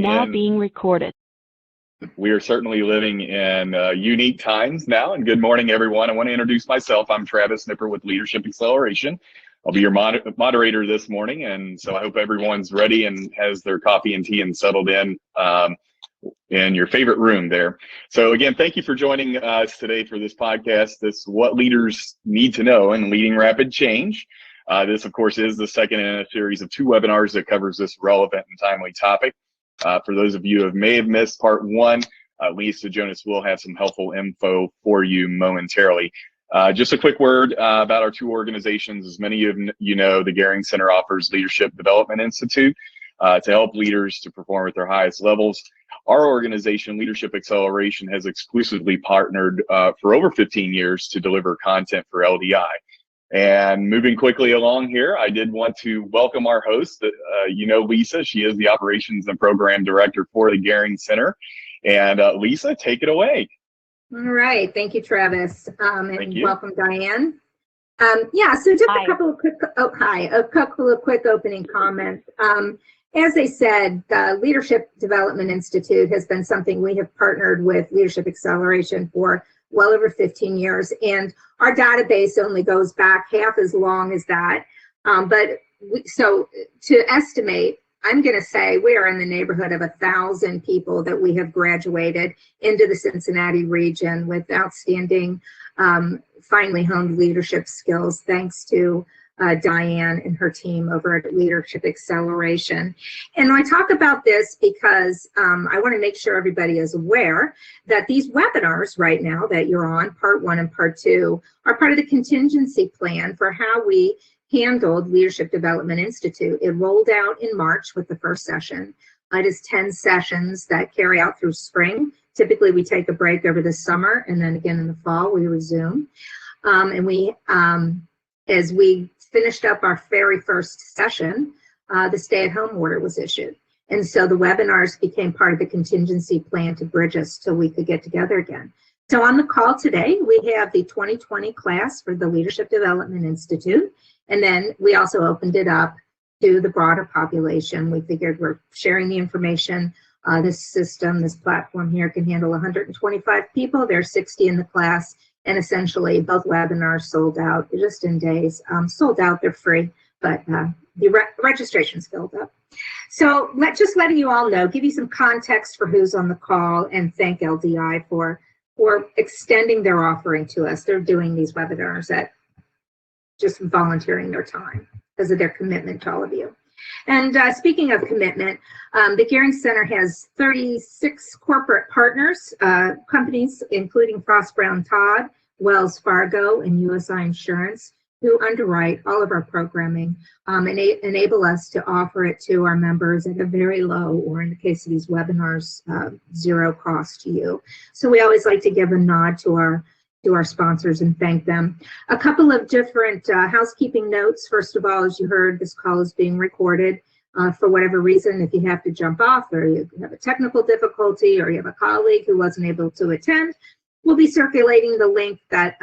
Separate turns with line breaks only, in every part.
Now being recorded.
We are certainly living in unique times now, and good morning, everyone. I want to introduce myself. I'm Travis Nipper with Leadership Acceleration. I'll be your moderator this morning, and so I hope everyone's ready and has their coffee and tea and settled in your favorite room there. So again, thank you for joining us today for this podcast. This What Leaders Need to Know in Leading Rapid Change. This, of course, is the second in a series of 2 webinars that covers this relevant and timely topic. For those of you who may have missed part 1, Lisa Jonas will have some helpful info for you momentarily. Just a quick word about our 2 organizations. As many of you know, the Gehring Center offers Leadership Development Institute to help leaders to perform at their highest levels. Our organization, Leadership Acceleration, has exclusively partnered for over 15 years to deliver content for LDI. And moving quickly along here, I did want to welcome our host. You know Lisa, she is the Operations and Program Director for the Gehring Center. And Lisa, take it away.
All right, thank you, Travis, and
you.
Welcome, Diane. So just a couple of quick opening comments. As I said, the Leadership Development Institute has been something we have partnered with Leadership Acceleration for well over 15 years, and our database only goes back half as long as that. So to estimate, I'm going to say we are in the neighborhood of 1,000 people that we have graduated into the Cincinnati region with outstanding, finely honed leadership skills, thanks to Diane and her team over at Leadership Acceleration. And I talk about this because I want to make sure everybody is aware that these webinars right now that you're on, part 1 and part 2, are part of the contingency plan for how we handled Leadership Development Institute. It rolled out in March with the first session. It is 10 sessions that carry out through spring. Typically, we take a break over the summer, and then again in the fall, we resume. As we finished up our very first session, the stay-at-home order was issued. And so the webinars became part of the contingency plan to bridge us till we could get together again. So on the call today, we have the 2020 class for the Leadership Development Institute. And then we also opened it up to the broader population. We figured we're sharing the information. This system, this platform here can handle 125 people. There's 60 in the class. And essentially, both webinars sold out just in days. Sold out, they're free, but the registration's filled up. So just letting you all know, give you some context for who's on the call, and thank LDI for extending their offering to us. They're doing these webinars at just volunteering their time because of their commitment to all of you. And speaking of commitment, the Gehring Center has 36 corporate partners, companies including Frost Brown Todd, Wells Fargo, and USI Insurance, who underwrite all of our programming and enable us to offer it to our members at a very low, or in the case of these webinars, 0 cost to you. So we always like to give a nod to our sponsors and thank them. A couple of different housekeeping notes. First of all, as you heard, this call is being recorded. For whatever reason, if you have to jump off, or you have a technical difficulty, or you have a colleague who wasn't able to attend, we'll be circulating the link that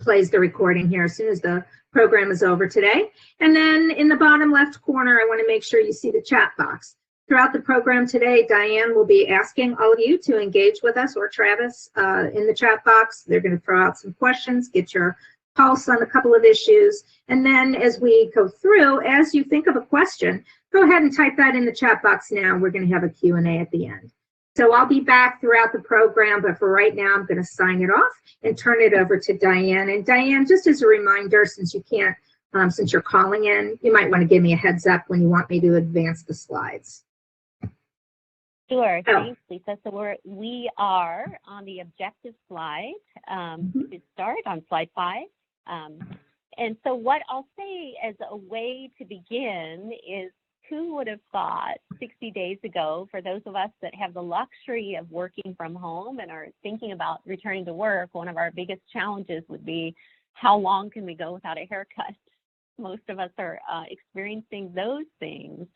plays the recording here as soon as the program is over today. And then in the bottom left corner, I want to make sure you see the chat box. Throughout the program today, Diane will be asking all of you to engage with us, or Travis, in the chat box. They're going to throw out some questions, get your pulse on a couple of issues. And then as we go through, as you think of a question, go ahead and type that in the chat box now. We're going to have a Q&A at the end. So I'll be back throughout the program, but for right now, I'm going to sign it off and turn it over to Diane. And Diane, just as a reminder, since you can't, since you're calling in, you might want to give me a heads up when you want me to advance the slides.
Sure, thanks, Lisa. So we are on the objective slide to start on slide 5. And so what I'll say as a way to begin is, who would have thought 60 days ago, for those of us that have the luxury of working from home and are thinking about returning to work, one of our biggest challenges would be, how long can we go without a haircut? Most of us are experiencing those things,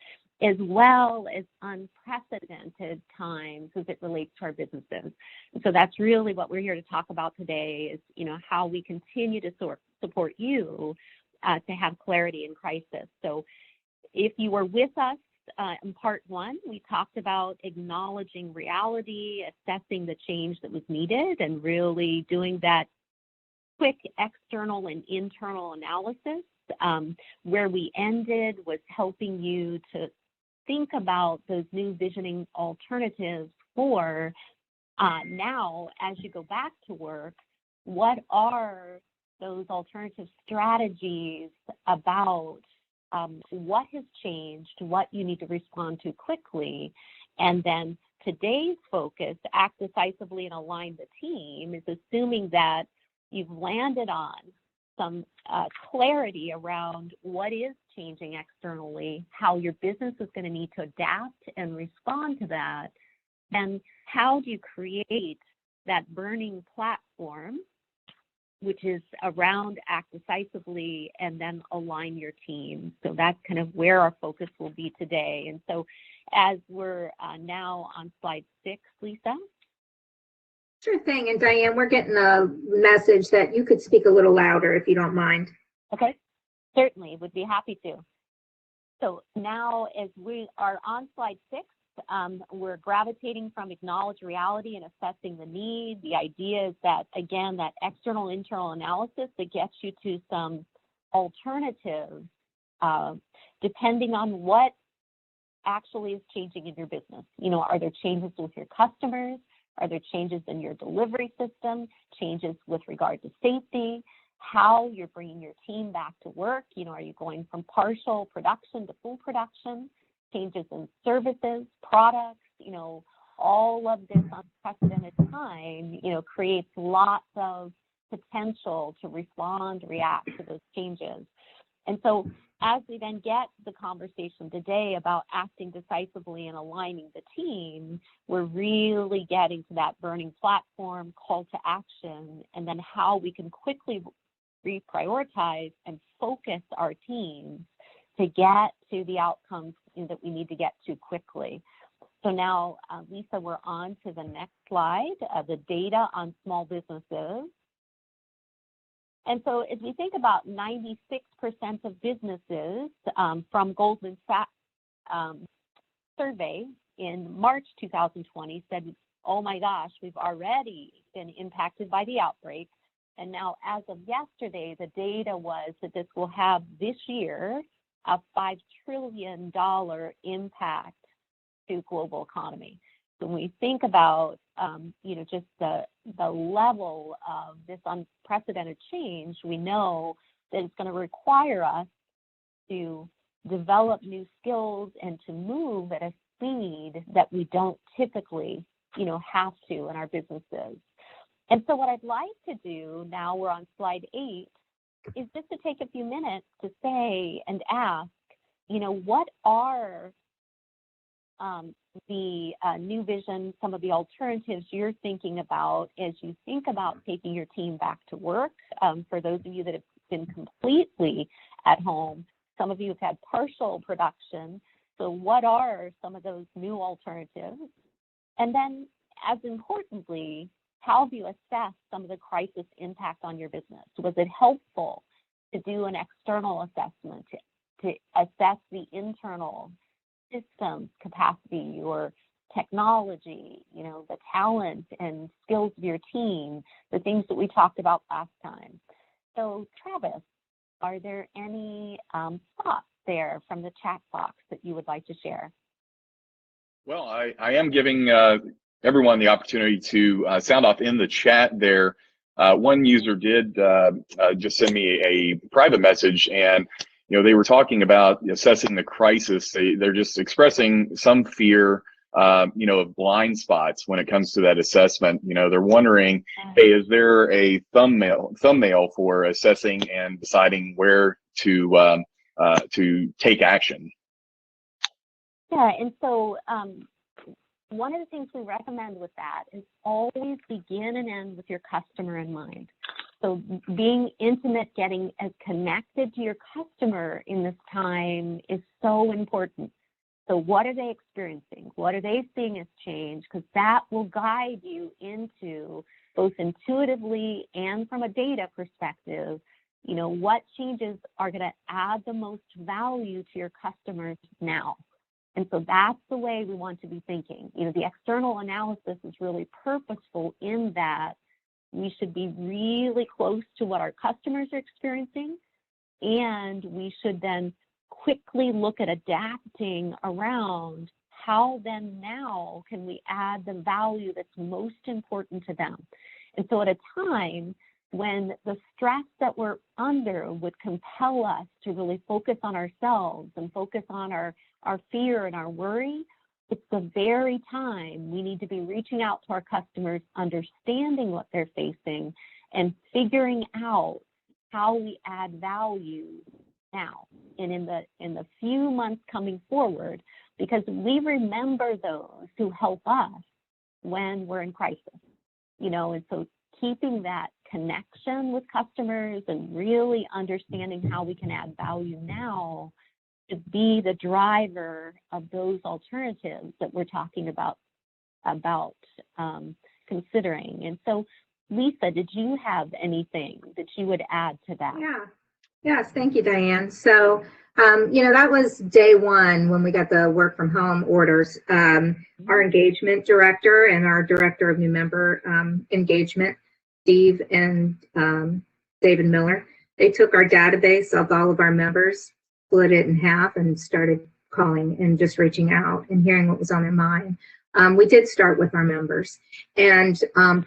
as well as unprecedented times as it relates to our businesses. And so that's really what we're here to talk about today, is, how we continue to support you to have clarity in crisis. So if you were with us in part one, we talked about acknowledging reality, assessing the change that was needed, and really doing that quick external and internal analysis. Where we ended was helping you to think about those new visioning alternatives for now, as you go back to work, what are those alternative strategies about what has changed, what you need to respond to quickly, and then today's focus, act decisively and align the team, is assuming that you've landed on some clarity around what is changing externally, how your business is going to need to adapt and respond to that, and how do you create that burning platform, which is around act decisively and then align your team. So that's kind of where our focus will be today. And so as we're now on slide 6, Lisa.
Sure thing. And Diane, we're getting a message that you could speak a little louder if you don't mind.
Okay, certainly, would be happy to. So now as we are on slide 6, we're gravitating from acknowledge reality and assessing the need. The idea is that, again, that external, internal analysis that gets you to some alternatives depending on what actually is changing in your business. You know, are there changes with your customers? Are there changes in your delivery system? Changes with regard to safety? How you're bringing your team back to work? You know, are you going from partial production to full production? Changes in services, products, you know, all of this unprecedented time, you know, creates lots of potential to respond, react to those changes. And so as we then get the conversation today about acting decisively and aligning the team, we're really getting to that burning platform, call to action, and then how we can quickly reprioritize and focus our teams to get to the outcomes that we need to get to quickly. So now, Lisa, we're on to the next slide, the data on small businesses. And so as we think about 96% of businesses from Goldman Sachs survey in March 2020 said, oh my gosh, we've already been impacted by the outbreak. And now as of yesterday, the data was that this will have this year a $5 trillion impact to global economy. So when we think about, you know, just the level of this unprecedented change, we know that it's going to require us to develop new skills and to move at a speed that we don't typically, you know, have to in our businesses. And so what I'd like to do now, we're on slide 8, is just to take a few minutes to say and ask, you know, what are the new vision, some of the alternatives you're thinking about as you think about taking your team back to work. For those of you that have been completely at home, some of you have had partial production. So what are some of those new alternatives? And then, as importantly, how have you assessed some of the crisis impact on your business? Was it helpful to do an external assessment to assess the internal systems capacity or technology, you know, the talent and skills of your team, the things that we talked about last time? So Travis, are there any thoughts there from the chat box that you would like to share?
Well, I am giving everyone the opportunity to sound off in the chat there. One user did just send me a private message, and you know, they were talking about assessing the crisis. They're just expressing some fear, you know, of blind spots when it comes to that assessment. You know, they're wondering, hey, is there a thumbnail for assessing and deciding where to take action?
Yeah, and so one of the things we recommend with that is always begin and end with your customer in mind. So being intimate, getting as connected to your customer in this time is so important. So what are they experiencing? What are they seeing as change? Because that will guide you into, both intuitively and from a data perspective, you know, what changes are going to add the most value to your customers now. And so that's the way we want to be thinking. The external analysis is really purposeful in that we should be really close to what our customers are experiencing, and we should then quickly look at adapting around how then now can we add the value that's most important to them. And so at a time when the stress that we're under would compel us to really focus on ourselves and focus on our fear and our worry, it's the very time we need to be reaching out to our customers, understanding what they're facing, and figuring out how we add value now and in the few months coming forward, because we remember those who help us when we're in crisis, and so keeping that connection with customers and really understanding how we can add value now to be the driver of those alternatives that we're talking about considering. And so, Lisa, did you have anything that you would add to that?
Yeah. Yes, thank you, Diane. So, that was day one when we got the work from home orders. Our engagement director and our director of new member engagement, Steve and David Miller, they took our database of all of our members, split it in half, and started calling and just reaching out and hearing what was on their mind. We did start with our members, and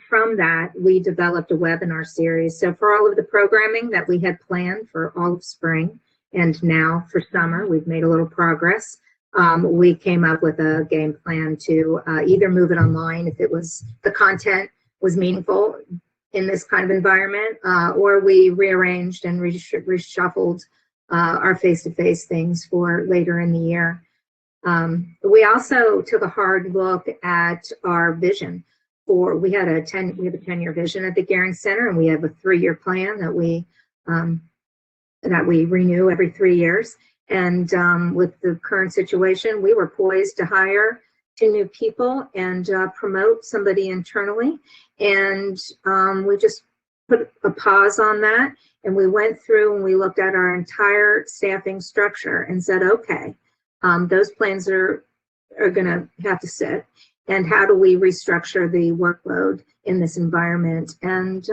from that, we developed a webinar series. So for all of the programming that we had planned for all of spring and now for summer, we've made a little progress. We came up with a game plan to either move it online if the content was meaningful in this kind of environment, or we rearranged and reshuffled our face-to-face things for later in the year. We also took a hard look at our vision. We have a 10-year vision at the Gehring Center, and we have a 3-year plan that we renew every 3 years. And with the current situation, we were poised to hire 2 new people and promote somebody internally. And we just put a pause on that, and we went through and we looked at our entire staffing structure and said, okay, those plans are going to have to sit, and how do we restructure the workload in this environment? And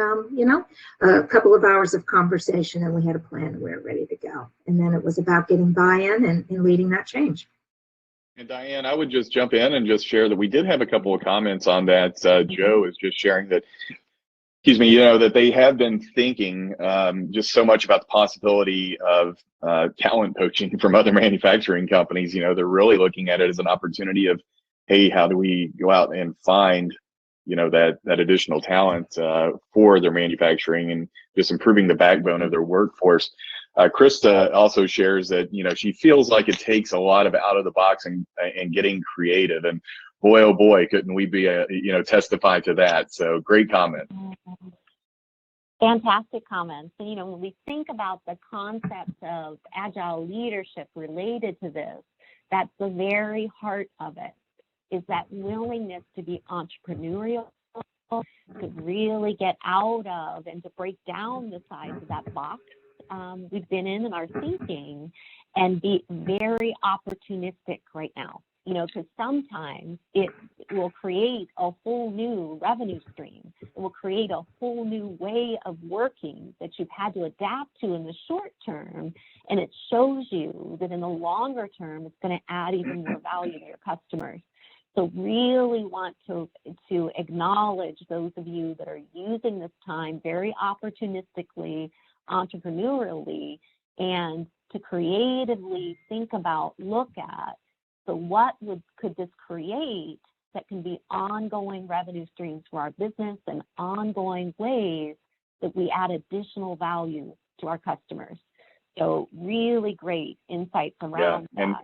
a couple of hours of conversation, and we had a plan, and we were ready to go. And then it was about getting buy-in and leading that change.
And Diane, I would just jump in and just share that we did have a couple of comments on that. Joe is just sharing that, that they have been thinking just so much about the possibility of talent poaching from other manufacturing companies. They're really looking at it as an opportunity of, hey, how do we go out and find, that additional talent for their manufacturing and just improving the backbone of their workforce. Krista also shares that, she feels like it takes a lot of out of the box and getting creative. And boy, oh boy, couldn't we be, testify to that. So great comment.
Fantastic comments. And, when we think about the concept of agile leadership related to this, that's the very heart of it, is that willingness to be entrepreneurial, to really get out of and to break down the size of that box we've been in our thinking, and be very opportunistic right now. Because sometimes it will create a whole new revenue stream. It will create a whole new way of working that you've had to adapt to in the short term, and it shows you that in the longer term, it's going to add even more value to your customers. So really want to acknowledge those of you that are using this time very opportunistically, entrepreneurially, and to creatively think about, look at, so what could this create that can be ongoing revenue streams for our business and ongoing ways that we add additional value to our customers. So really great insights around that.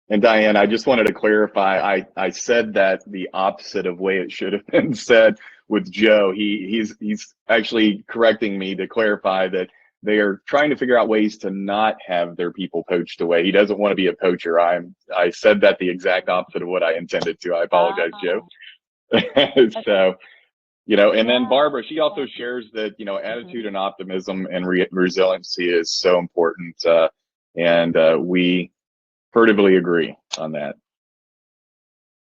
And Diane, I just wanted to clarify, I said that the opposite of way it should have been said with Joe. He's actually correcting me to clarify that they are trying to figure out ways to not have their people poached away. He doesn't want to be a poacher. I said that the exact opposite of what I intended to. I apologize, Joe. So, and then Barbara, she also shares that, attitude and optimism and resiliency is so important. And we furtively agree on that.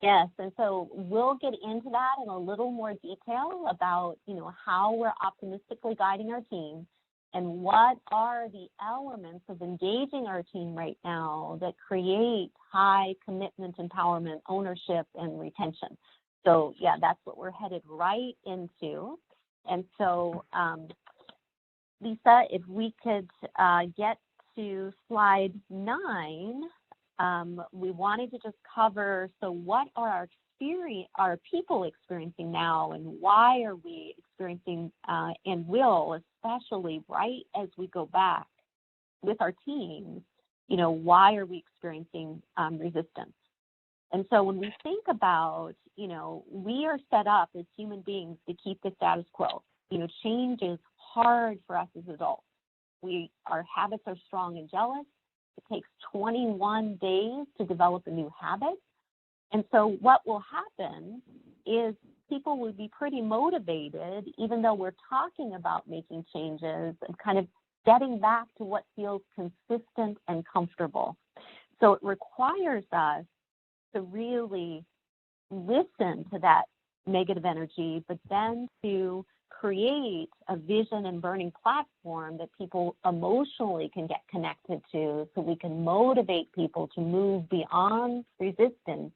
Yes, and so we'll get into that in a little more detail about, how we're optimistically guiding our team and what are the elements of engaging our team right now that create high commitment, empowerment, ownership, and retention. So yeah, that's what we're headed right into. And so, Lisa, if we could get to slide 9, we wanted to just cover, so what are our people experiencing now, and why are we experiencing and will, especially right as we go back with our teams, why are we experiencing resistance? And so when we think about, we are set up as human beings to keep the status quo. Change is hard for us as adults. Our habits are strong and jealous. It takes 21 days to develop a new habit. And so what will happen is people will be pretty motivated, even though we're talking about making changes and kind of getting back to what feels consistent and comfortable. So it requires us to really listen to that negative energy, but then to create a vision and burning platform that people emotionally can get connected to, so we can motivate people to move beyond resistance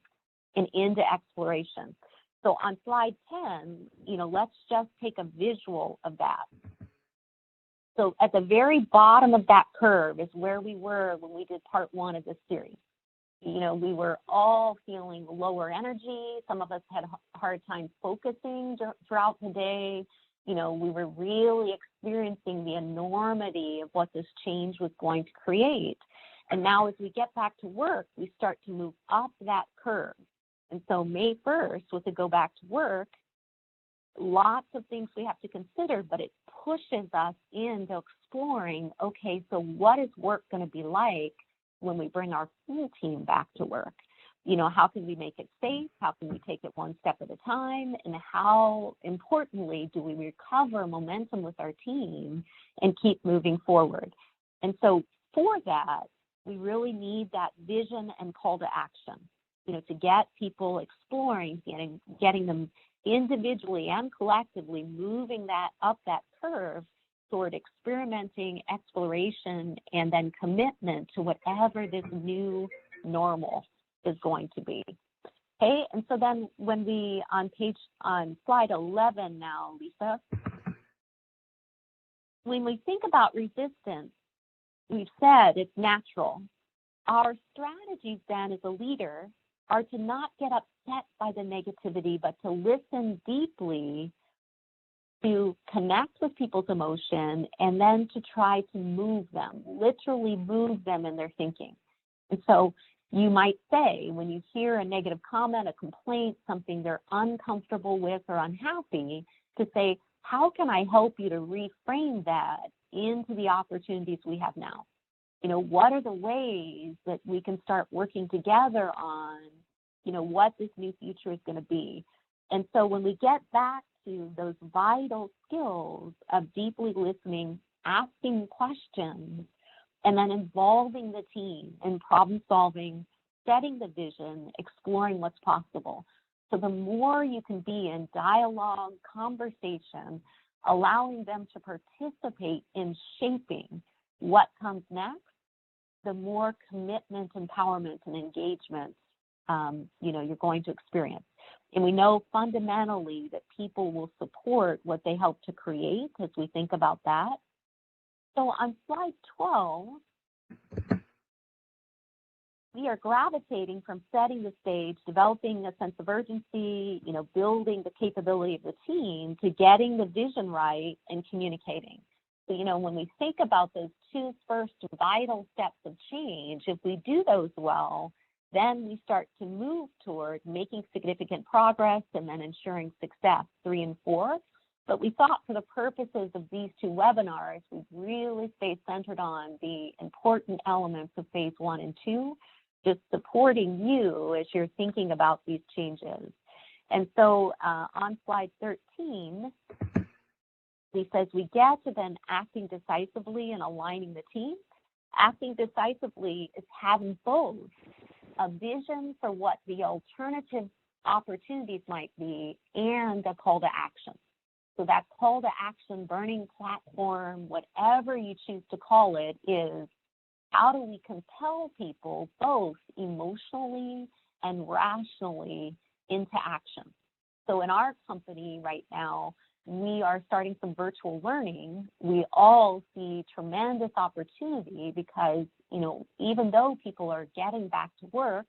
and into exploration. So on slide 10, let's just take a visual of that. So at the very bottom of that curve is where we were when we did part 1 of this series. We were all feeling lower energy. Some of us had a hard time focusing throughout the day. We were really experiencing the enormity of what this change was going to create. And now as we get back to work, we start to move up that curve. And so May 1st, with the go back to work, lots of things we have to consider, but it pushes us into exploring, okay, so what is work going to be like when we bring our full team back to work? How can we make it safe? How can we take it one step at a time? And how, importantly, do we recover momentum with our team and keep moving forward? And so for that, we really need that vision and call to action, to get people exploring, getting them individually and collectively moving up that curve toward experimenting, exploration, and then commitment to whatever this new normal is going to be. Okay, and so then when we, on slide 11 now, Lisa, when we think about resistance, we've said it's natural. Our strategies then as a leader are to not get upset by the negativity, but to listen deeply, to connect with people's emotion, and then to try to move them, literally move them in their thinking. And so you might say, when you hear a negative comment, a complaint, something they're uncomfortable with or unhappy, to say, how can I help you to reframe that into the opportunities we have now? What are the ways that we can start working together on, what this new future is going to be? And so when we get back to those vital skills of deeply listening, asking questions, and then involving the team in problem solving, setting the vision, exploring what's possible. So the more you can be in dialogue, conversation, allowing them to participate in shaping what comes next, the more commitment, empowerment, and engagement you're going to experience. And we know fundamentally that people will support what they help to create as we think about that. So on slide 12, we are gravitating from setting the stage, developing a sense of urgency, building the capability of the team, to getting the vision right and communicating. So, when we think about those 2 first vital steps of change, if we do those well, then we start to move toward making significant progress and then ensuring success, 3 and 4. But we thought for the purposes of these 2 webinars, we really stay centered on the important elements of phase 1 and 2, just supporting you as you're thinking about these changes. And so on slide 13, we says we get to then acting decisively and aligning the team. Acting decisively is having both a vision for what the alternative opportunities might be and a call to action. So that call to action, burning platform, whatever you choose to call it, is how do we compel people both emotionally and rationally into action? So in our company right now, we are starting some virtual learning. We all see tremendous opportunity because, even though people are getting back to work,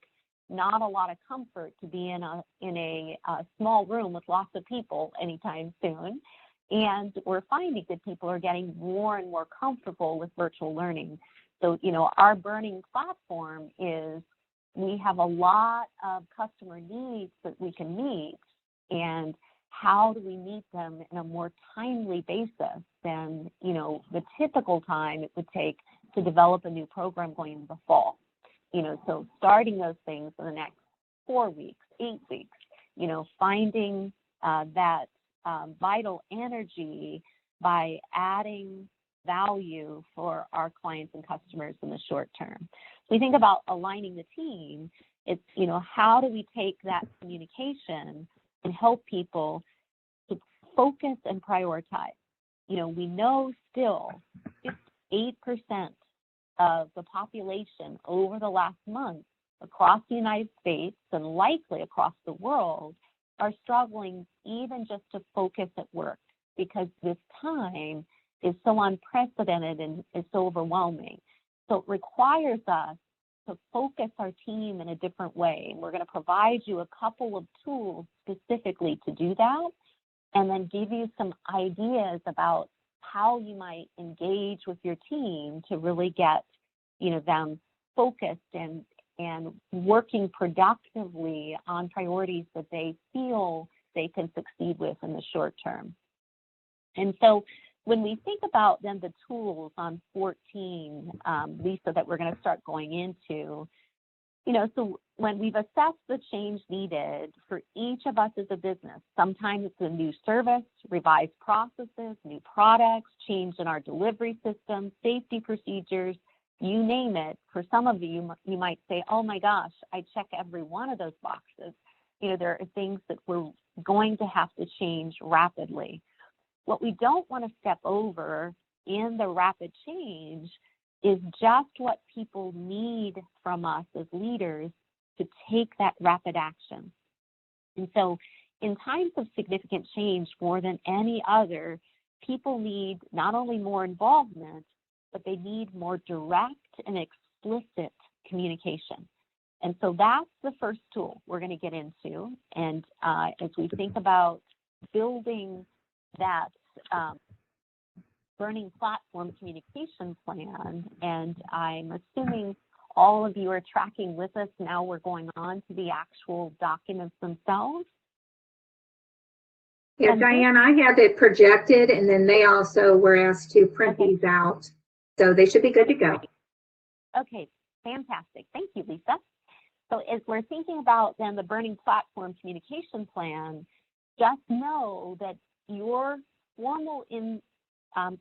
not a lot of comfort to be in a small room with lots of people anytime soon. And we're finding that people are getting more and more comfortable with virtual learning. So, our burning platform is we have a lot of customer needs that we can meet, and how do we meet them in a more timely basis than, the typical time it would take to develop a new program going into the fall. So starting those things in the next 4 weeks, 8 weeks, finding that vital energy by adding value for our clients and customers in the short term. We think about aligning the team. It's, how do we take that communication and help people to focus and prioritize? We know still 8% of the population over the last month across the United States and likely across the world are struggling even just to focus at work, because this time is so unprecedented and is so overwhelming. So it requires us to focus our team in a different way. And we're going to provide you a couple of tools specifically to do that, and then give you some ideas about how you might engage with your team to really get, them focused and working productively on priorities that they feel they can succeed with in the short term. And so when we think about then the tools on 14, Lisa, that we're going to start going into, so when we've assessed the change needed for each of us as a business, sometimes it's a new service, revised processes, new products, change in our delivery system, safety procedures, you name it. For some of you might say, oh my gosh, I check every one of those boxes. There are things that we're going to have to change rapidly. What we don't want to step over in the rapid change is just what people need from us as leaders to take that rapid action. And so in times of significant change, more than any other, people need not only more involvement, but they need more direct and explicit communication. And so that's the first tool we're going to get into. And as we think about building that burning platform communication plan, and I'm assuming all of you are tracking with us now, we're going on to the actual documents themselves.
Yeah, and Diane, I have it projected, and then they also were asked to print these out. So they should be good to go.
Okay, fantastic. Thank you, Lisa. So as we're thinking about then the burning platform communication plan, just know that your formal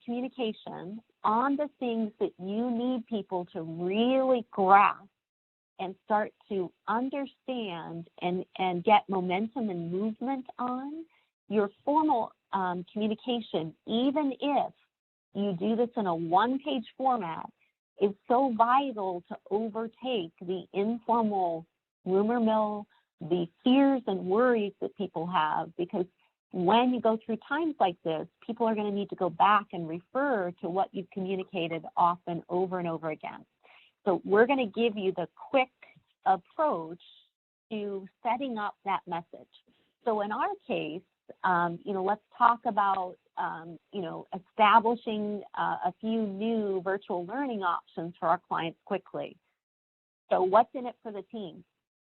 communication on the things that you need people to really grasp and start to understand and get momentum and movement on, your formal communication, even if you do this in a one-page format, is so vital to overtake the informal rumor mill, the fears and worries that people have, because when you go through times like this, people are going to need to go back and refer to what you've communicated often over and over again. So we're going to give you the quick approach to setting up that message. So in our case, let's talk about, establishing a few new virtual learning options for our clients quickly. So what's in it for the team?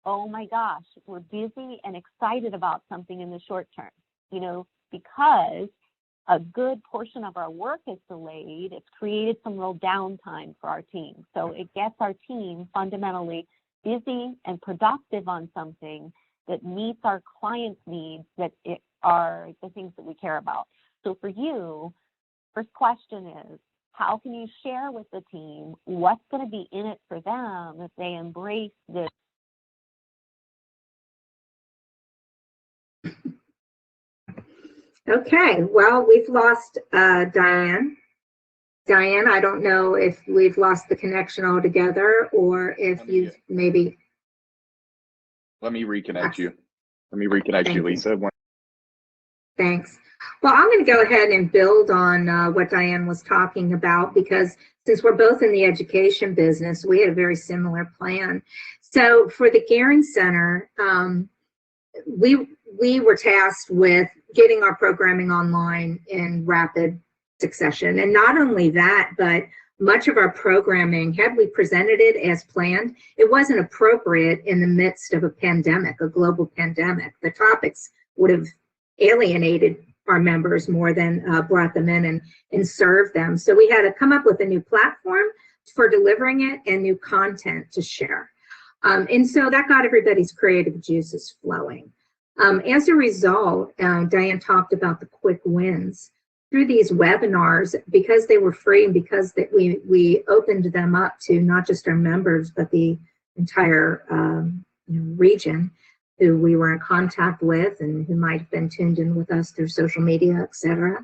Oh my gosh, we're busy and excited about something in the short term, because a good portion of our work is delayed. It's created some real downtime for our team. So it gets our team fundamentally busy and productive on something that meets our clients' needs, that are the things that we care about. So for you, first question is, how can you share with the team what's going to be in it for them if they embrace this?
Okay, well, we've lost Diane. Diane, I don't know if we've lost the connection altogether or if you maybe.
Let me reconnect you. Let me reconnect you, Lisa.
Thanks. Well, I'm going to go ahead and build on what Diane was talking about, because since we're both in the education business, we had a very similar plan. So for the Gehring Center, we were tasked with getting our programming online in rapid succession. And not only that, but much of our programming, had we presented it as planned, it wasn't appropriate in the midst of a pandemic, a global pandemic. The topics would have alienated our members more than brought them in and served them. So we had to come up with a new platform for delivering it and new content to share. And so that got everybody's creative juices flowing. As a result, Diane talked about the quick wins. Through these webinars, because they were free and because that we opened them up to not just our members, but the entire region who we were in contact with and who might have been tuned in with us through social media, etc.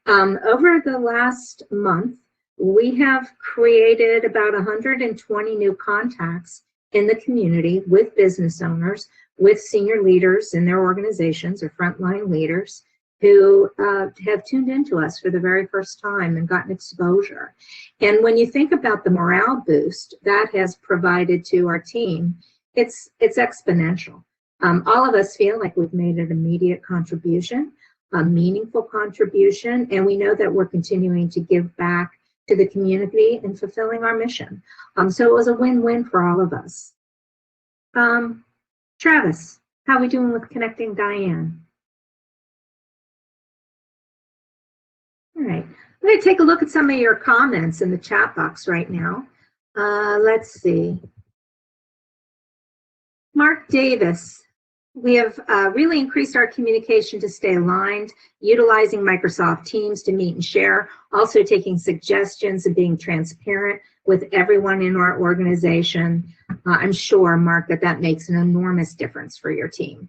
Over the last month, we have created about 120 new contacts in the community with business owners, with senior leaders in their organizations or frontline leaders who have tuned into us for the very first time and gotten exposure. And when you think about the morale boost that has provided to our team, it's exponential. All of us feel like we've made an immediate contribution, a meaningful contribution, and we know that we're continuing to give back to the community and fulfilling our mission. So it was a win-win for all of us. Travis, how are we doing with connecting Diane? All right, I'm going to take a look at some of your comments in the chat box right now. Let's see. Mark Davis, we have really increased our communication to stay aligned, utilizing Microsoft Teams to meet and share, also taking suggestions and being transparent with everyone in our organization. I'm sure, Mark, that makes an enormous difference for your team.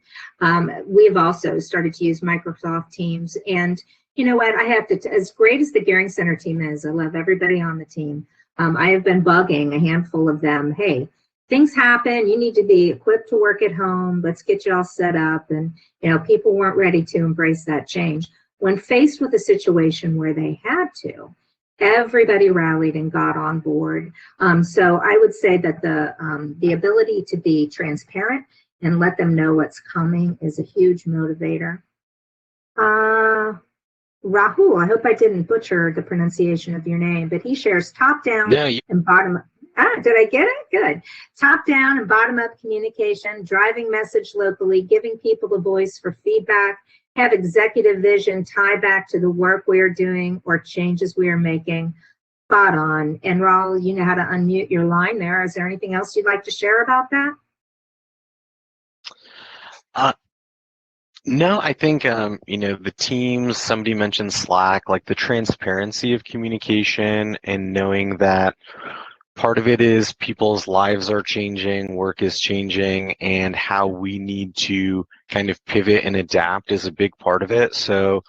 We've also started to use Microsoft Teams, and you know what, I have to, as great as the Gehring Center team is, I love everybody on the team. I have been bugging a handful of them, hey, things happen, you need to be equipped to work at home, let's get you all set up. And you know, people weren't ready to embrace that change. When faced with a situation where they had to, everybody rallied and got on board. So I would say that the ability to be transparent and let them know what's coming is a huge motivator. Rahul, I hope I didn't butcher the pronunciation of your name, but he shares top down and bottom up. Did I get it? Good. Top down and bottom up communication, driving message locally, giving people a voice for feedback, have executive vision tie back to the work we are doing or changes we are making. Spot on. And Rahul, you know how to unmute your line there. Is there anything else you'd like to share about that?
No, I think, you know, the teams, somebody mentioned Slack, like the transparency of communication and knowing that part of it is people's lives are changing, work is changing, and how we need to kind of pivot and adapt is a big part of it. So,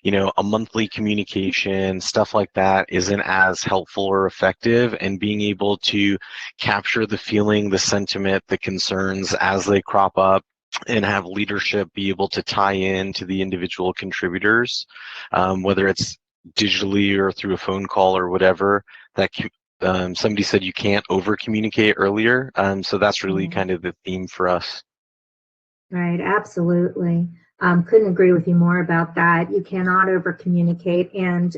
you know, a monthly communication, stuff like that isn't as helpful or effective, and being able to capture the feeling, the sentiment, the concerns as they crop up, and have leadership be able to tie in to the individual contributors, whether it's digitally or through a phone call or whatever. That somebody said you can't over communicate earlier, so that's really kind of the theme for us.
Right, absolutely. Couldn't agree with you more about that. You cannot over communicate. And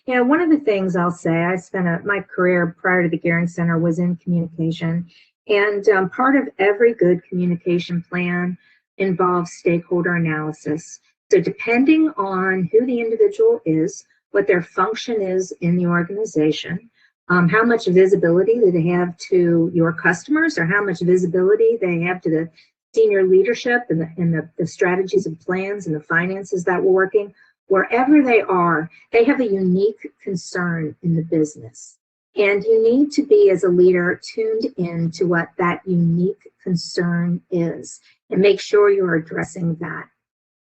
you know, one of the things I'll say, I spent my career prior to the Gehring Center was in communication. And part of every good communication plan involves stakeholder analysis. So depending on who the individual is, what their function is in the organization, how much visibility do they have to your customers, or how much visibility they have to the senior leadership and the strategies and plans and the finances that we're working, wherever they are, they have a unique concern in the business. And you need to be, as a leader, tuned in to what that unique concern is and make sure you're addressing that.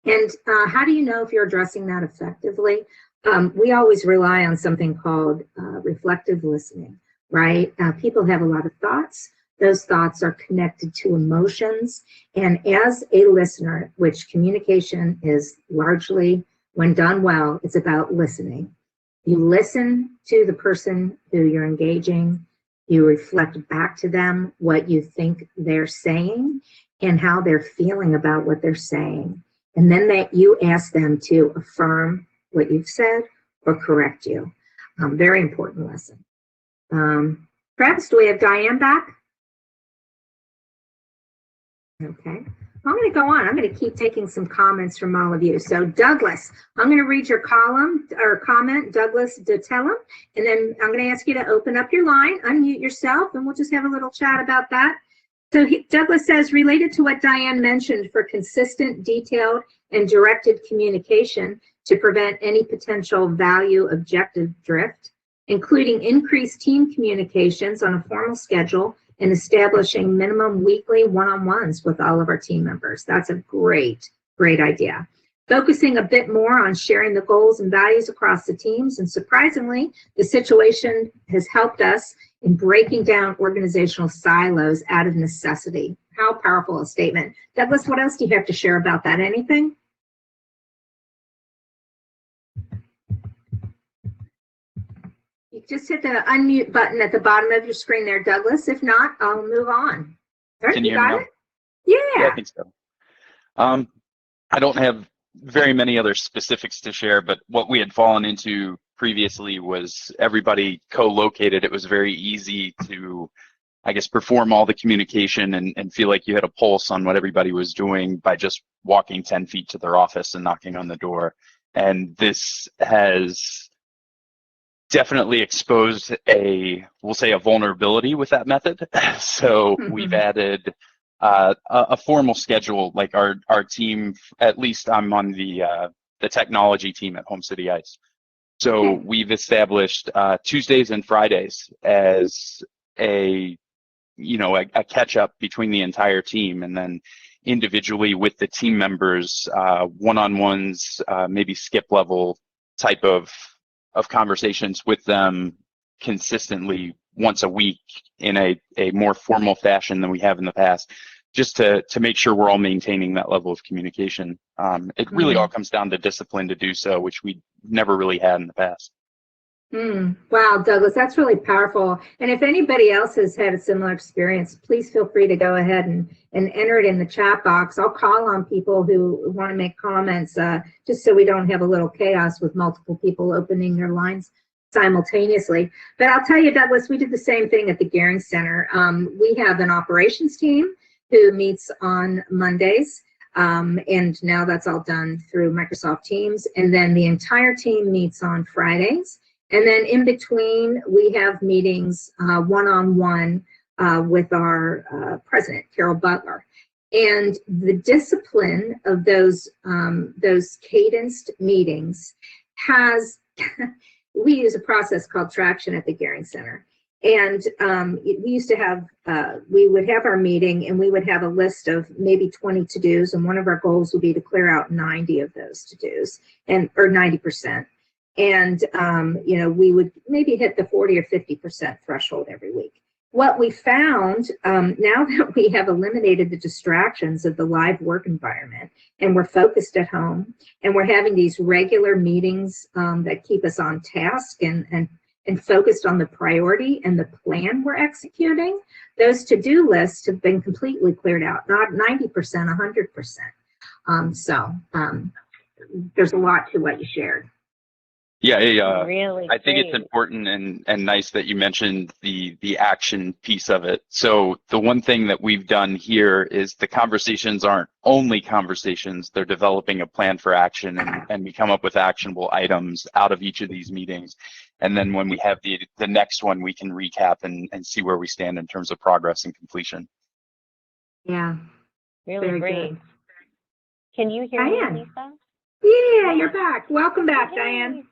And how do you know if you're addressing that effectively? We always rely on something called reflective listening, right? People have a lot of thoughts. Those thoughts are connected to emotions. And as a listener, which communication is largely, when done well, it's about listening. You listen to the person who you're engaging. You reflect back to them what you think they're saying and how they're feeling about what they're saying. And then you ask them to affirm what you've said or correct you. Very important lesson. Travis, do we have Diane back? Okay. I'm going to go on. I'm going to keep taking some comments from all of you. So Douglas, I'm going to read your column or comment, Douglas Detellum, and then I'm going to ask you to open up your line, unmute yourself, and we'll just have a little chat about that. So Douglas says, related to what Diane mentioned for consistent, detailed, and directed communication to prevent any potential value objective drift, including increased team communications on a formal schedule and establishing minimum weekly one-on-ones with all of our team members. That's a great idea. Focusing a bit more on sharing the goals and values across the teams, and surprisingly, the situation has helped us in breaking down organizational silos out of necessity. How powerful a statement. Douglas, what else do you have to share about that? Anything? You just hit the unmute button at the bottom of your screen there, Douglas. If not, I'll move on. All right,
Can you
you
hear me
got
now?
it? Yeah.
I think so. I don't have very many other specifics to share, but what we had fallen into previously was everybody co-located. It was very easy to, I guess, perform all the communication and feel like you had a pulse on what everybody was doing by just walking 10 feet to their office and knocking on the door. And this has definitely exposed we'll say a vulnerability with that method. So we've added a formal schedule, like our team, at least I'm on the technology team at Home City Ice. So we've established Tuesdays and Fridays as a catch up between the entire team, and then individually with the team members, one-on-ones, maybe skip level type of conversations with them consistently once a week in a more formal fashion than we have in the past, just to make sure we're all maintaining that level of communication. It really all comes down to discipline to do so, which we never really had in the past.
Wow, Douglas, that's really powerful. And if anybody else has had a similar experience, please feel free to go ahead and enter it in the chat box. I'll call on people who want to make comments, just so we don't have a little chaos with multiple people opening their lines simultaneously. But I'll tell you, Douglas, we did the same thing at the Gehring Center. We have an operations team who meets on Mondays. And now that's all done through Microsoft Teams. And then the entire team meets on Fridays. And then in between, we have meetings one-on-one with our president, Carol Butler. And the discipline of those cadenced meetings has, we use a process called traction at the Gehring Center. And we used to have, we would have our meeting and we would have a list of maybe 20 to-dos. And one of our goals would be to clear out 90 of those to-dos, or 90%. And, we would maybe hit the 40 or 50% threshold every week. What we found, now that we have eliminated the distractions of the live work environment and we're focused at home and we're having these regular meetings that keep us on task and focused on the priority and the plan we're executing, those to-do lists have been completely cleared out, not 90%, 100%. So there's a lot to what you shared.
Yeah,
Really
I think
great.
it's important and nice that you mentioned the action piece of it. So the one thing that we've done here is the conversations aren't only conversations, they're developing a plan for action, and we come up with actionable items out of each of these meetings. And then when we have the next one, we can recap and see where we stand in terms of progress and completion.
Yeah.
Really
Very
great.
good.
Can you hear
Diane.
me, Lisa?
Yeah, you're back. Welcome back,
Hey.
Diane.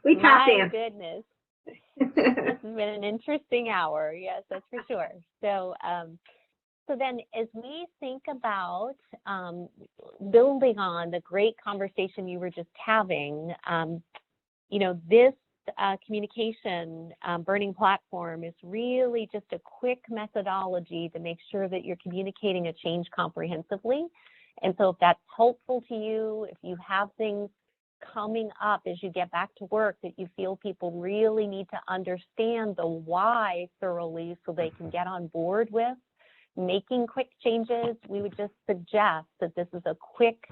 We tap
My
in.
goodness. This has been an interesting hour. Yes, that's for sure. So, so then as we think about building on the great conversation you were just having, you know, this communication burning platform is really just a quick methodology to make sure that you're communicating a change comprehensively. And so if that's helpful to you, if you have things coming up as you get back to work that you feel people really need to understand the why thoroughly so they can get on board with making quick changes, we would just suggest that this is a quick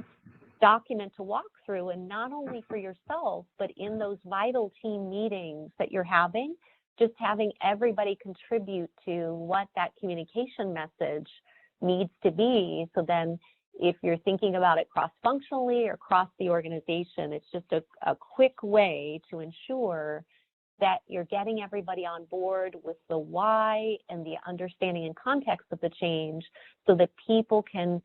document to walk through, and not only for yourself, but in those vital team meetings that you're having, just having everybody contribute to what that communication message needs to be. So then if you're thinking about it cross-functionally or across the organization, it's just a quick way to ensure that you're getting everybody on board with the why and the understanding and context of the change so that people can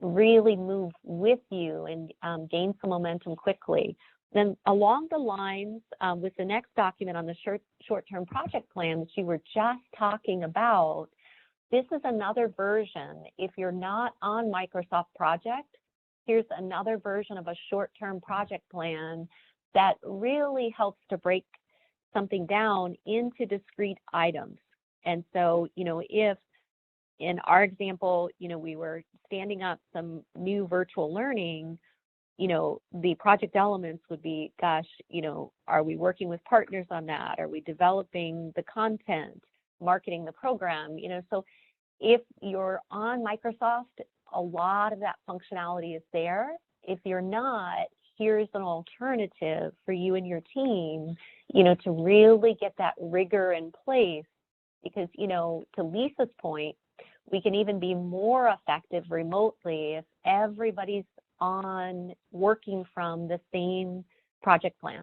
really move with you and gain some momentum quickly. Then along the lines with the next document on the short-term project plan that you were just talking about, this is another version. If you're not on Microsoft Project, here's another version of a short-term project plan that really helps to break something down into discrete items. And so, you know, if in our example, you know, we were standing up some new virtual learning, you know, the project elements would be, gosh, you know, are we working with partners on that? Are we developing the content, marketing the program? You know, so if you're on Microsoft, a lot of that functionality is there. If you're not, here's an alternative for you and your team, you know, to really get that rigor in place. Because, you know, to Lisa's point, we can even be more effective remotely if everybody's on working from the same project plan.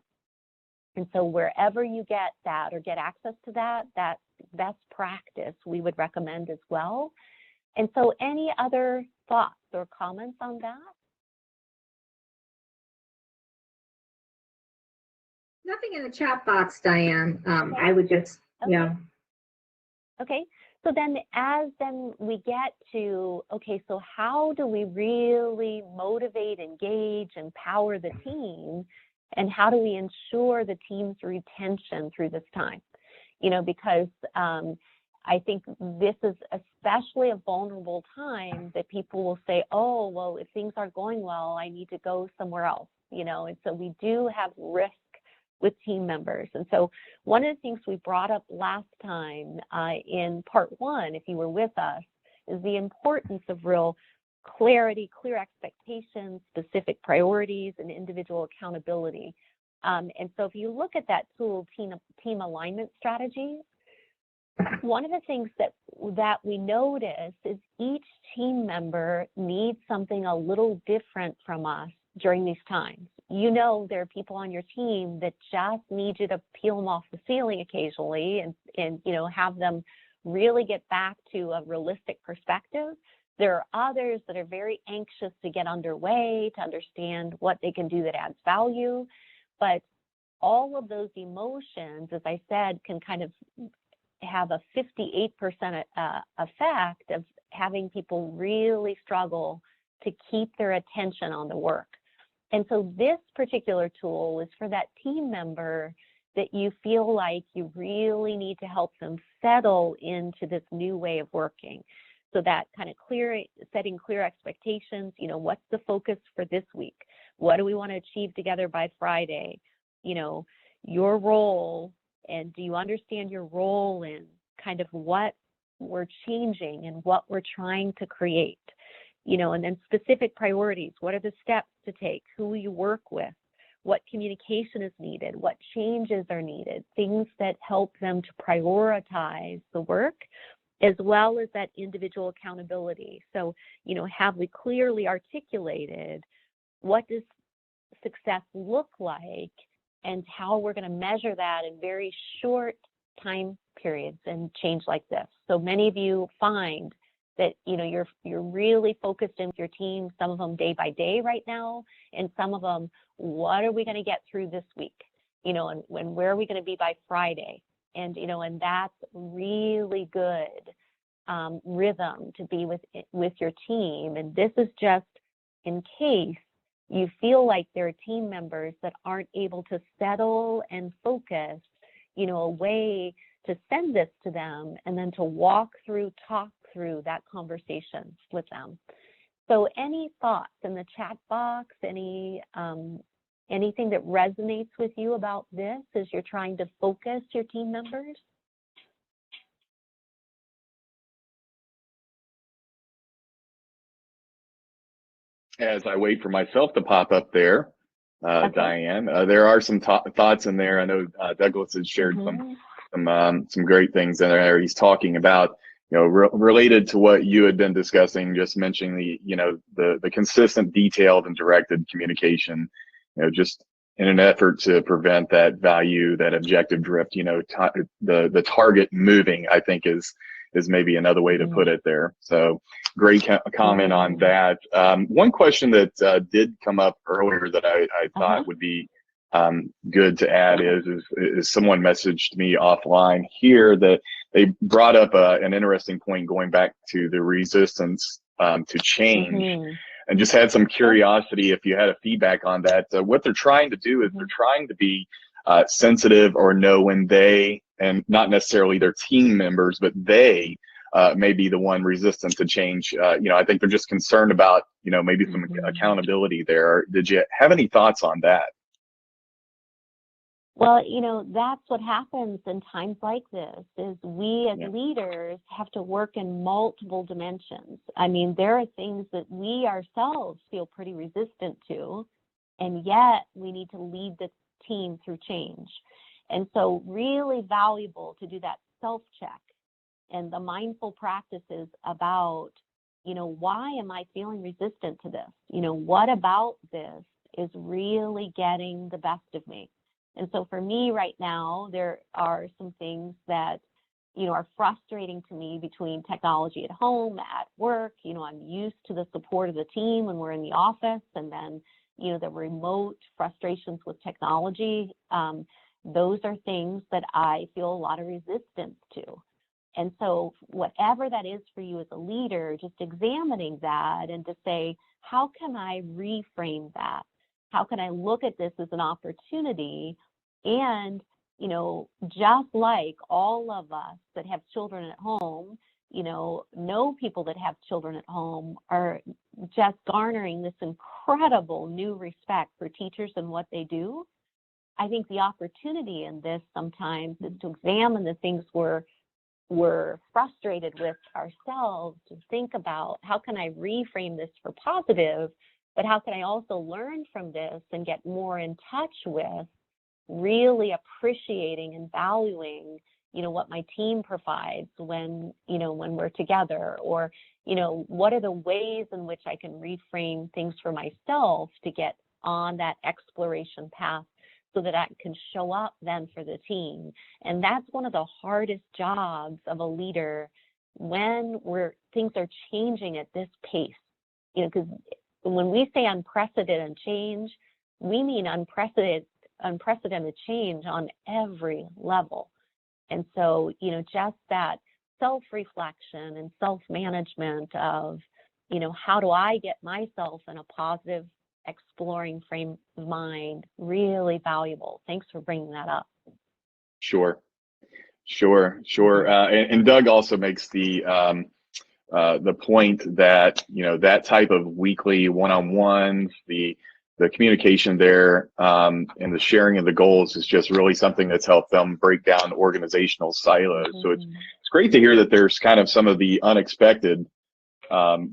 And so wherever you get that or get access to that, that best practice we would recommend as well. And so any other thoughts or comments on that?
Nothing in the chat box, Diane. I would just,
Okay.
yeah.
Okay, so then as then we get to, okay, so how do we really motivate, engage, empower the team? And how do we ensure the team's retention through this time? You know, because I think this is especially a vulnerable time that people will say, oh, well, if things aren't going well, I need to go somewhere else, you know, and so we do have risk with team members. And so one of the things we brought up last time in part one, if you were with us, is the importance of real clarity, clear expectations, specific priorities, and individual accountability. And so if you look at that tool, team alignment strategies, one of the things that we notice is each team member needs something a little different from us during these times. You know, there are people on your team that just need you to peel them off the ceiling occasionally and you know, have them really get back to a realistic perspective. There are others that are very anxious to get underway, to understand what they can do that adds value. But all of those emotions, as I said, can kind of have a 58% effect of having people really struggle to keep their attention on the work. And so this particular tool is for that team member that you feel like you really need to help them settle into this new way of working. So that kind of setting clear expectations, you know, what's the focus for this week? What do we want to achieve together by Friday? You know, your role, and do you understand your role in kind of what we're changing and what we're trying to create? You know, and then specific priorities. What are the steps to take? Who will you work with? What communication is needed? What changes are needed? Things that help them to prioritize the work, as well as that individual accountability. So, you know, have we clearly articulated what does success look like and how we're going to measure that in very short time periods and change like this? So many of you find that, you know, you're really focused in with your team, some of them day by day right now, and some of them, what are we going to get through this week? You know, and where are we going to be by Friday? And, you know, and that's really good rhythm to be with your team. And this is just in case you feel like there are team members that aren't able to settle and focus, you know, a way to send this to them and then to talk through that conversation with them. So any thoughts in the chat box, anything that resonates with you about this as you're trying to focus your team members?
As I wait for myself to pop up there,
Okay.
Diane, there are some thoughts in there. I know Douglas has shared some great things in there. He's talking about, you know, related to what you had been discussing, just mentioning the consistent, detailed, and directed communication, you know, just in an effort to prevent that value, that objective drift, you know, the target moving, I think is maybe another way to put it there. So great comment on that. One question that did come up earlier that I thought would be good to add is someone messaged me offline here that they brought up an interesting point going back to the resistance to change, and just had some curiosity if you had a feedback on that. What they're trying to do is they're trying to be sensitive or know when they, and not necessarily their team members, but they may be the one resistant to change. You know, I think they're just concerned about, you know, maybe some accountability there. Did you have any thoughts on that?
Well, you know, that's what happens in times like this, is we as leaders have to work in multiple dimensions. I mean, there are things that we ourselves feel pretty resistant to, and yet we need to lead the team through change. And so really valuable to do that self-check and the mindful practices about, you know, why am I feeling resistant to this? You know, what about this is really getting the best of me? And so for me right now, there are some things that, you know, are frustrating to me between technology at home, at work. You know, I'm used to the support of the team when we're in the office, and then, you know, the remote frustrations with technology. Those are things that I feel a lot of resistance to. And so whatever that is for you as a leader, just examining that and to say, how can I reframe that? How can I look at this as an opportunity? And, you know, just like all of us that have children at home, you know people that have children at home are just garnering this incredible new respect for teachers and what they do. I think the opportunity in this sometimes is to examine the things we're frustrated with ourselves, to think about how can I reframe this for positive, but how can I also learn from this and get more in touch with really appreciating and valuing, you know, what my team provides when we're together, or, you know, what are the ways in which I can reframe things for myself to get on that exploration path so that I can show up then for the team. And that's one of the hardest jobs of a leader when things are changing at this pace, you know, because when we say unprecedented change, we mean unprecedented change on every level. And so, you know, just that self-reflection and self-management of, you know, how do I get myself in a positive, exploring frame of mind, really valuable. Thanks for bringing that up. Sure.
And Doug also makes the point that, you know, that type of weekly one-on-ones, the communication there, and the sharing of the goals is just really something that's helped them break down organizational silos. So it's great to hear that there's kind of some of the unexpected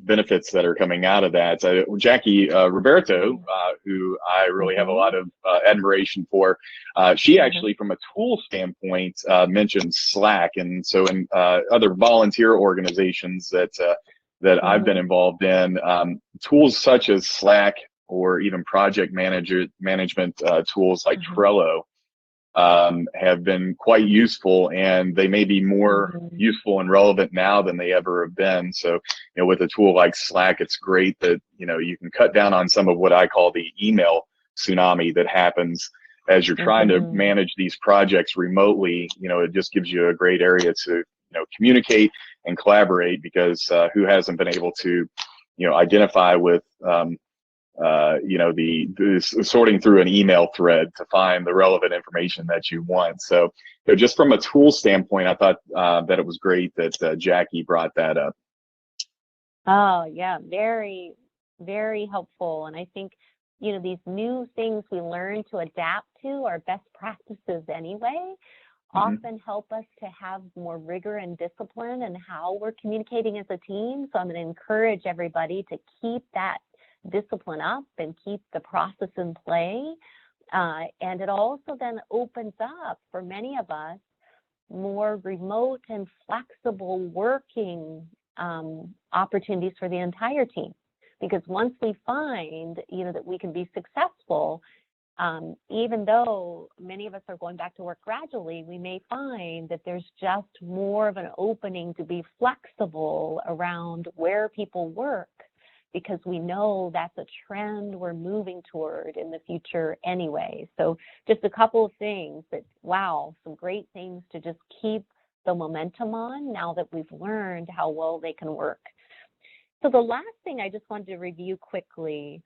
benefits that are coming out of that. Jackie Roberto, who I really have a lot of admiration for, she actually, from a tool standpoint, mentioned Slack. And so in other volunteer organizations that I've been involved in, tools such as Slack or even project management tools like Trello have been quite useful, and they may be more useful and relevant now than they ever have been. So, with a tool like Slack, it's great that, you can cut down on some of what I call the email tsunami that happens as you're trying to manage these projects remotely. It just gives you a great area to, communicate and collaborate, because who hasn't been able to, identify with, the sorting through an email thread to find the relevant information that you want. So, just from a tool standpoint, I thought that it was great that Jackie brought that up.
Oh, yeah, very, very helpful. And I think, these new things we learn to adapt to, are best practices anyway, often help us to have more rigor and discipline in how we're communicating as a team. So I'm going to encourage everybody to keep that discipline up and keep the process in play. And it also then opens up for many of us more remote and flexible working opportunities for the entire team. Because once we find, that we can be successful, even though many of us are going back to work gradually, we may find that there's just more of an opening to be flexible around where people work, because we know that's a trend we're moving toward in the future anyway. So just a couple of things that, wow, some great things to just keep the momentum on now that we've learned how well they can work. So the last thing I just wanted to review quickly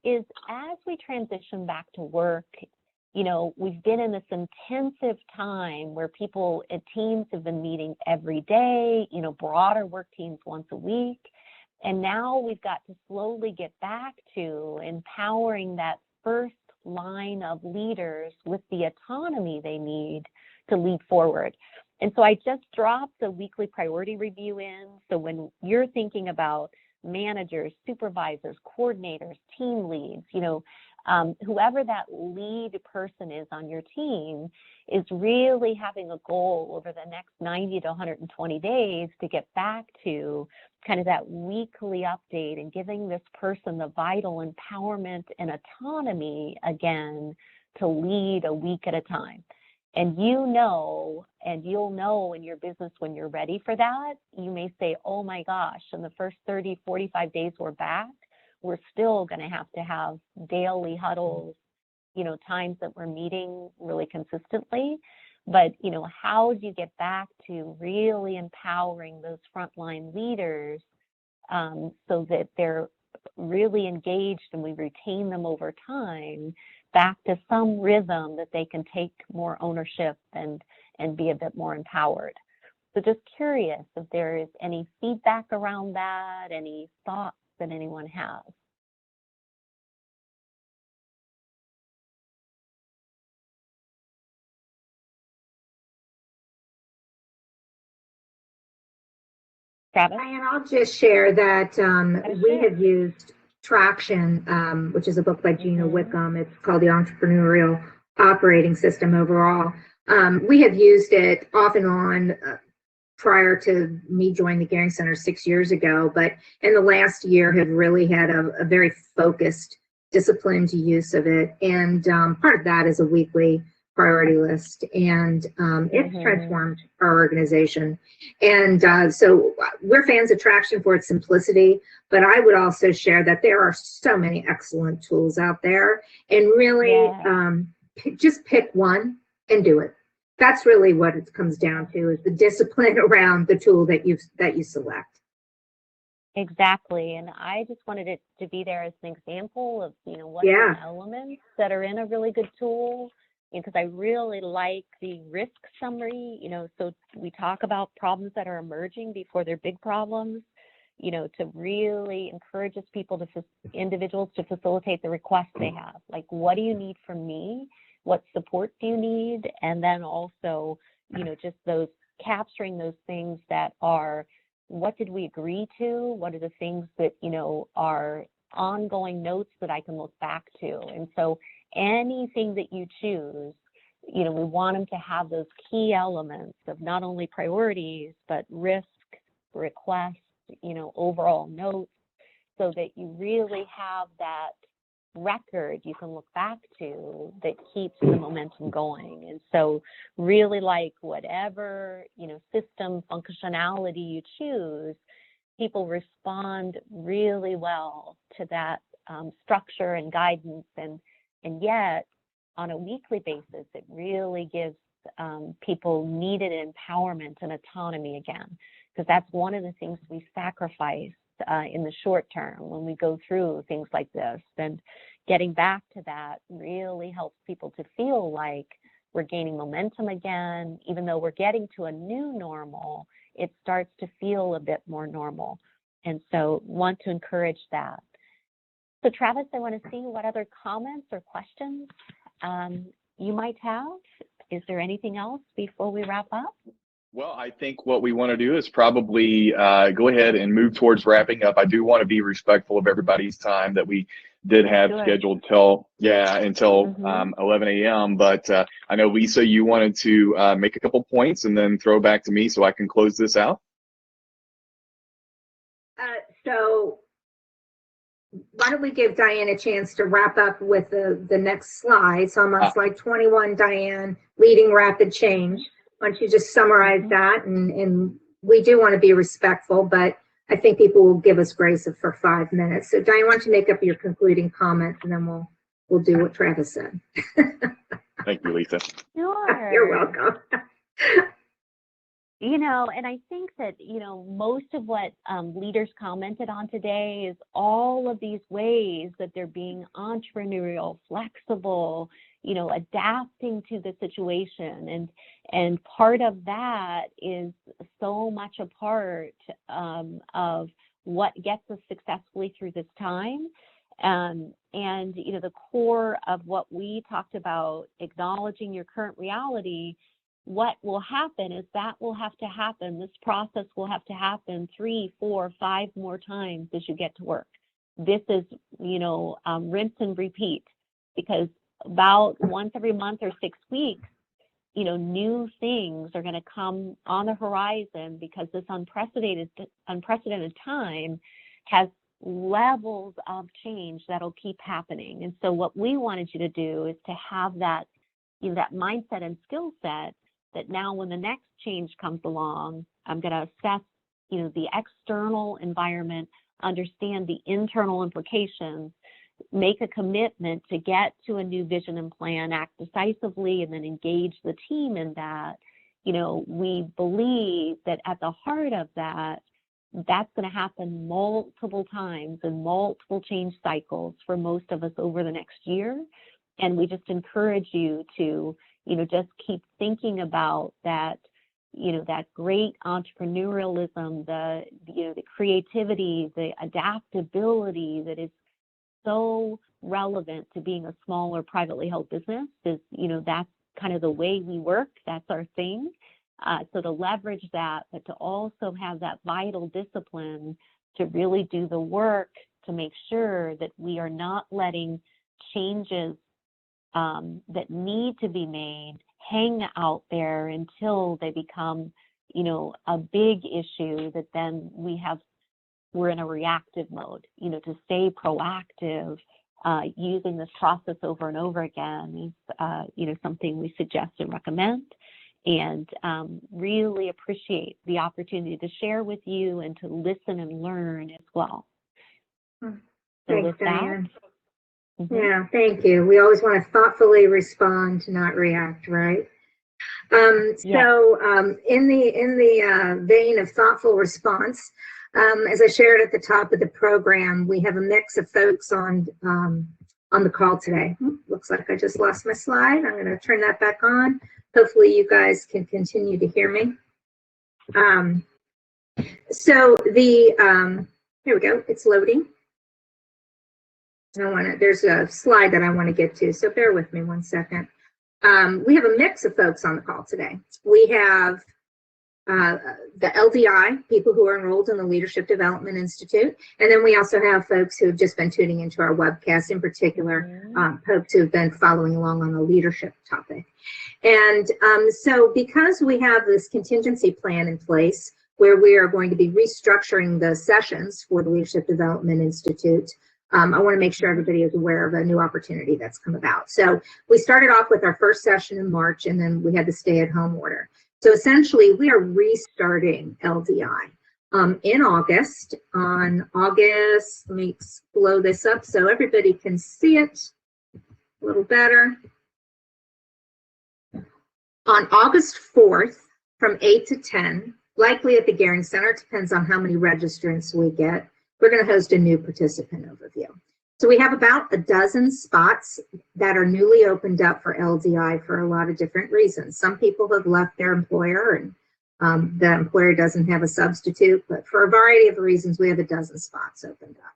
is, as we transition back to work, we've been in this intensive time where people and teams have been meeting every day, broader work teams once a week. And now we've got to slowly get back to empowering that first line of leaders with the autonomy they need to lead forward. And so I just dropped a weekly priority review in. So when you're thinking about managers, supervisors, coordinators, team leads, whoever that lead person is on your team is really having a goal over the next 90 to 120 days to get back to kind of that weekly update and giving this person the vital empowerment and autonomy again to lead a week at a time. And you'll know in your business when you're ready for that. You may say, oh my gosh, in the first 30, 45 days we're back, we're still going to have daily huddles, times that we're meeting really consistently. But, how do you get back to really empowering those frontline leaders so that they're really engaged and we retain them over time back to some rhythm that they can take more ownership and be a bit more empowered? So just curious if there is any feedback around that, any thoughts that anyone has. Travis?
And I'll just share that we have used Traction, which is a book by Gina Wickham. It's called The Entrepreneurial Operating System overall. We have used it off and on prior to me joining the Gearing Center 6 years ago, but in the last year have really had a very focused, disciplined use of it. And part of that is a weekly priority list, and it's transformed our organization. And so we're fans of Traction for its simplicity, but I would also share that there are so many excellent tools out there, and really just pick one and do it. That's really what it comes down to, is the discipline around the tool that you select.
Exactly. And I just wanted it to be there as an example of, what are the elements that are in a really good tool, because I really like the risk summary, so we talk about problems that are emerging before they're big problems, to really encourage individuals to facilitate the requests they have. Like, what do you need from me? What support do you need? And then also, just those capturing those things that are, what did we agree to? What are the things that, are ongoing notes that I can look back to? And so anything that you choose, we want them to have those key elements of not only priorities, but risk, requests, overall notes, so that you really have that record you can look back to that keeps the momentum going. And so really, like, whatever, system functionality you choose, people respond really well to that structure and guidance, and yet on a weekly basis it really gives people needed empowerment and autonomy again, because that's one of the things we sacrifice in the short term when we go through things like this. And getting back to that really helps people to feel like we're gaining momentum again. Even though we're getting to a new normal, it starts to feel a bit more normal. And so want to encourage that. So Travis, I want to see what other comments or questions you might have. Is there anything else before we wrap up?
Well, I think what we want to do is probably go ahead and move towards wrapping up. I do want to be respectful of everybody's time that we did have scheduled until 11 a.m. But I know, Lisa, you wanted to make a couple points and then throw back to me so I can close this out.
So why don't we give Diane a chance to wrap up with the next slide. So I'm on slide 21, Diane, leading rapid change. Why don't you just summarize that? And we do want to be respectful, but I think people will give us grace for 5 minutes. So Diane, why don't you make up your concluding comments, and then we'll do what Travis said.
Thank you, Lisa.
Sure.
You're welcome.
And I think that, most of what leaders commented on today is all of these ways that they're being entrepreneurial, flexible, adapting to the situation. And part of that is so much a part of what gets us successfully through this time. And, the core of what we talked about, acknowledging your current reality. What will happen is that will have to happen. This process will have to happen 3, 4, 5 more times as you get to work. This is, rinse and repeat, because about once every month or 6 weeks, new things are going to come on the horizon, because this unprecedented time has levels of change that'll keep happening. And so what we wanted you to do is to have that, that mindset and skill set, that now when the next change comes along, I'm going to assess, the external environment, understand the internal implications, make a commitment to get to a new vision and plan, act decisively, and then engage the team in that. We believe that at the heart of that, that's going to happen multiple times in multiple change cycles for most of us over the next year. And we just encourage you to, just keep thinking about that, that great entrepreneurialism, the creativity, the adaptability that is so relevant to being a small or privately held business. Is, that's kind of the way we work. That's our thing. So to leverage that, but to also have that vital discipline to really do the work to make sure that we are not letting changes that need to be made hang out there until they become, a big issue that then we're in a reactive mode. To stay proactive, using this process over and over again is, something we suggest and recommend, and really appreciate the opportunity to share with you and to listen and learn as well.
Thanks, Diane. Yeah, thank you. We always want to thoughtfully respond, not react, right? So in the vein of thoughtful response, as I shared at the top of the program, we have a mix of folks on the call today. Looks like I just lost my slide. I'm going to turn that back on. Hopefully you guys can continue to hear me. So here we go. It's loading. There's a slide that I want to get to, so bear with me 1 second. We have a mix of folks on the call today. We have the LDI, people who are enrolled in the Leadership Development Institute, and then we also have folks who have just been tuning into our webcast, in particular, folks who have been following along on the leadership topic. And so because we have this contingency plan in place, where we are going to be restructuring the sessions for the Leadership Development Institute, I want to make sure everybody is aware of a new opportunity that's come about. So we started off with our first session in March, and then we had the stay-at-home order. So essentially, we are restarting LDI in August. On August, let me blow this up so everybody can see it a little better. On August 4th, from 8 to 10, likely at the Gehring Center, it depends on how many registrants we get, we're going to host a new participant overview. So we have about a dozen spots that are newly opened up for LDI for a lot of different reasons. Some people have left their employer and the employer doesn't have a substitute, but for a variety of reasons, we have a dozen spots opened up.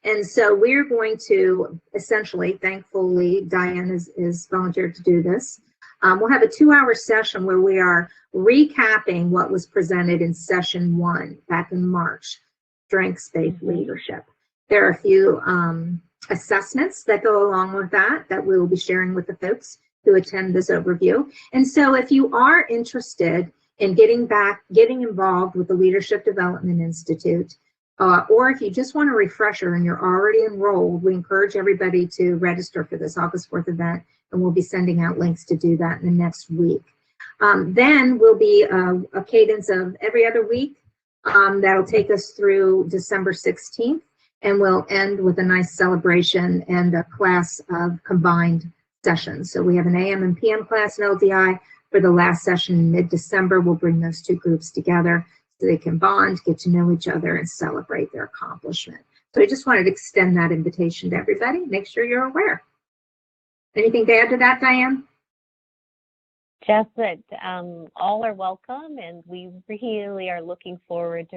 And so we're going to essentially, thankfully, Diane is volunteered to do this. We'll have a 2-hour session where we are recapping what was presented in session 1 back in March, strengths-based leadership. There are a few assessments that go along with that we will be sharing with the folks who attend this overview. And so if you are interested in getting involved with the Leadership Development Institute, or if you just want a refresher and you're already enrolled, we encourage everybody to register for this August 4th event, and we'll be sending out links to do that in the next week. Then will be a cadence of every other week that'll take us through December 16th, and we'll end with a nice celebration and a class of combined sessions. So we have an AM and PM class in LDI. For the last session in mid-December, we'll bring those two groups together so they can bond, get to know each other, and celebrate their accomplishment. So I just wanted to extend that invitation to everybody. Make sure you're aware. Anything to add to that, Diane?
Just that all are welcome, and we really are looking forward to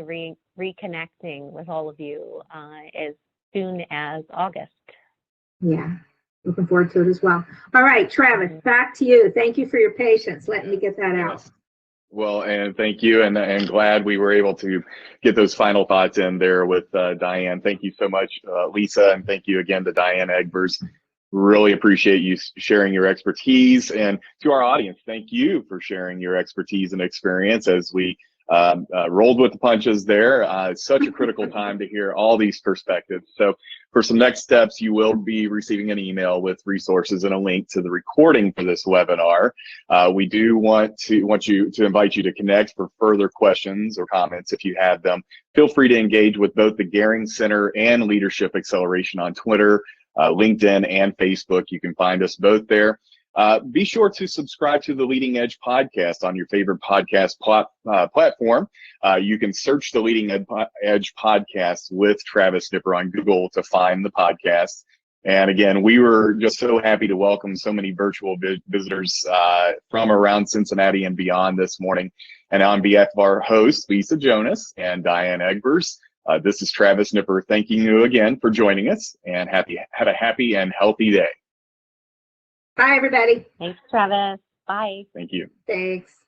reconnecting with all of you as soon as August.
Yeah, looking forward to it as well. All right, Travis, back to you. Thank you for your patience. Let me get that out.
Well, and thank you, and glad we were able to get those final thoughts in there with Diane. Thank you so much, Lisa, and thank you again to Diane Egbers. Really appreciate you sharing your expertise, and to our audience, thank you for sharing your expertise and experience as we rolled with the punches there. It's such a critical time to hear all these perspectives. So for some next steps, you will be receiving an email with resources and a link to the recording for this webinar. We do want to invite you to connect for further questions or comments if you have them. Feel free to engage with both the Gehring Center and Leadership Acceleration on Twitter, LinkedIn, and Facebook. You can find us both there. Be sure to subscribe to the Leading Edge podcast on your favorite podcast platform. You can search the Leading Edge podcast with Travis Nipper on Google to find the podcast. And again, we were just so happy to welcome so many virtual visitors from around Cincinnati and beyond this morning. And on behalf of our hosts, Lisa Jonas and Diane Egbers, this is Travis Nipper thanking you again for joining us, and have a happy and healthy day.
Bye, everybody.
Thanks, Travis. Bye.
Thank you.
Thanks.